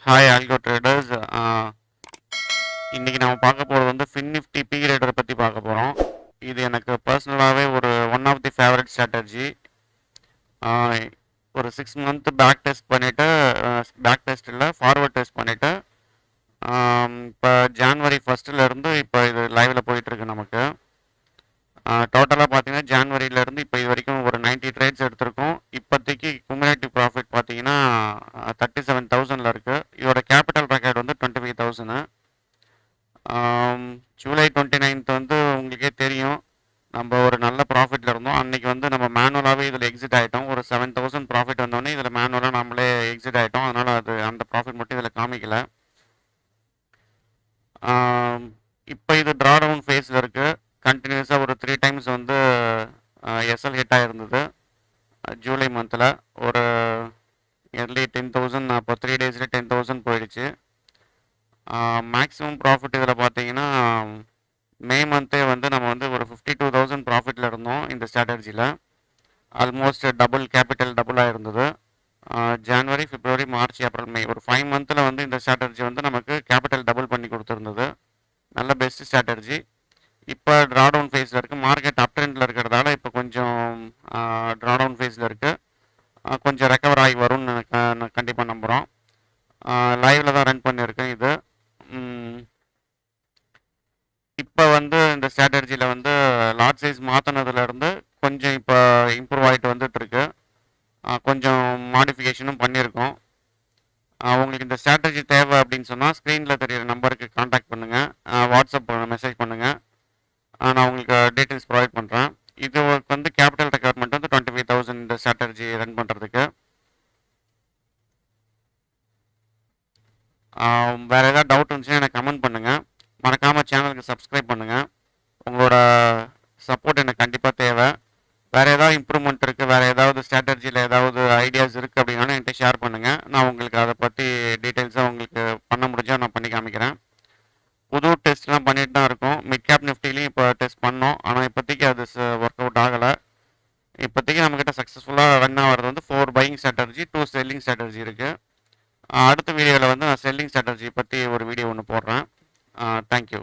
Hi algo traders. இன்னைக்கு நம்ம பார்க்க போகிறது வந்து ஃபின் நிஃப்டி பி ரேட்டரை பற்றி பார்க்க போகிறோம். இது எனக்கு பர்சனலாகவே ஒரு one of the favourite strategy. ஒரு 6 மந்த் பேக் டெஸ்ட் பண்ணிவிட்டு, பேக் டெஸ்ட் இல்லை ஃபார்வர்ட் டெஸ்ட் பண்ணிவிட்டு, இப்போ ஜான்வரி ஃபஸ்ட்டிலேருந்து இப்போ இது லைவில் போயிட்டுருக்கு நமக்கு. டோட்டலாக பார்த்தீங்கன்னா ஜான்வரியிலேருந்து இப்போ இது வரைக்கும் ஒரு 90 ட்ரேட்ஸ் எடுத்திருக்கோம். இப்போதைக்கு குமுலேட்டிவ் ப்ராஃபிட் பார்த்தீங்கன்னா 37,000 இருக்குது. இதோட கேபிட்டல் ரெக்கார்ட் வந்து 25,000. ஜூலை 29th வந்து உங்களுக்கே தெரியும், நம்ம ஒரு நல்ல ப்ராஃபிட்டில் இருந்தோம். அன்றைக்கி வந்து நம்ம மேனுவலாகவே இதில் எக்ஸிட் ஆகிட்டோம். ஒரு 7,000 ப்ராஃபிட் வந்தோடனே இதில் மேனுவலாக நம்மளே எக்ஸிட் ஆகிட்டோம். அதனால் அது அந்த ப்ராஃபிட் மட்டும் இதில் காமிக்கல. இப்போ இது ட்ரா டவுன் ஃபேஸில் இருக்குது. கண்டினியூஸாக ஒரு 3 டைம்ஸ் வந்து எஸ்எல் ஹிட் ஆகிருந்தது ஜூலை மந்தில். ஒரு இயர்லி 10,000, அப்போ 3 டேஸ்லேயே 10,000 போயிடுச்சு. மேக்ஸிமம் ப்ராஃபிட் இதில் பார்த்தீங்கன்னா மே மந்த்தே வந்து நம்ம வந்து ஒரு 52,000 ப்ராஃபிட்டில் இருந்தோம் இந்த ஸ்ட்ராட்டஜியில். ஆல்மோஸ்ட் டபுள் கேபிட்டல் டபுளாக இருந்தது. ஜான்வரி, பிப்ரவரி, மார்ச், ஏப்ரல், மே ஒரு 5 மந்தில் வந்து இந்த ஸ்ட்ராட்டஜி வந்து நமக்கு கேபிட்டல் டபுள் பண்ணி கொடுத்துருந்தது. நல்ல பெஸ்ட் ஸ்ட்ராட்டஜி. இப்போ ட்ரா டவுன் ஃபேஸில் இருக்குது. மார்க்கெட் அப் ட்ரெண்டில் இருக்கிறதால இப்போ கொஞ்சம் ட்ரா டவுன் ஃபேஸில் இருக்குது. கொஞ்சம் ரெக்கவர் ஆகி வரும்னு கண்டிப்பாக நம்புகிறோம். லைவில் தான் ரன் பண்ணியிருக்கேன் இது. இப்போ வந்து இந்த ஸ்ட்ராட்டஜியில் வந்து லாட் சைஸ் மாற்றினதுலேருந்து கொஞ்சம் இப்போ இம்ப்ரூவ் ஆகிட்டு வந்துட்டுருக்கு. கொஞ்சம் மாடிஃபிகேஷனும் பண்ணியிருக்கோம். உங்களுக்கு இந்த ஸ்ட்ராட்டஜி தேவை அப்படின்னு சொன்னால் ஸ்க்ரீனில் தெரியிற நம்பருக்கு காண்டாக்ட் பண்ணுங்கள், வாட்ஸ்அப் மெசேஜ் பண்ணுங்கள். நான் உங்களுக்கு டீட்டெயில்ஸ் ப்ரொவைட் பண்ணுறேன். இது வந்து கேபிட்டல் ரெக்யர்மெண்ட் வந்து 25,000 இந்த ஸ்ட்ராட்டஜி ரன் பண்ணுறதுக்கு. வேறு ஏதாவது டவுட் இருந்துச்சுன்னா எனக்கு கமெண்ட் பண்ணுங்கள். மறக்காமல் சேனலுக்கு சப்ஸ்கிரைப் பண்ணுங்கள். உங்களோட சப்போர்ட் எனக்கு கண்டிப்பாக தேவை. வேறு ஏதாவது இம்ப்ரூவ்மெண்ட் இருக்குது, வேறு ஏதாவது ஸ்ட்ராட்டஜியில் ஏதாவது ஐடியாஸ் இருக்குது அப்படின்னாலும் என்கிட்ட ஷேர் பண்ணுங்கள். நான் உங்களுக்கு அதை பற்றி டீட்டெயில்ஸாக உங்களுக்கு பண்ண முடிஞ்சால் நான் பண்ணி காமிக்கிறேன். புது டெஸ்ட்லாம் பண்ணிட்டு தான் இருக்கோம். மிட் கேப் நிஃப்டிலையும் இப்போ டெஸ்ட் பண்ணோம். ஆனால் இப்போதைக்கு அது ஒர்க் அவுட் ஆகலை. இப்போதைக்கு நம்மக்கிட்ட சக்ஸஸ்ஃபுல்லாக ரன் ஆகிறது வந்து 4 பையிங் ஸ்ட்ராட்டஜி, 2 செல்லிங் ஸ்ட்ராட்டஜி இருக்குது. அடுத்த வீடியோவில் வந்து நான் செல்லிங் ஸ்ட்ராட்டஜி பற்றி ஒரு வீடியோ ஒன்று போடுறேன். தேங்க்யூ.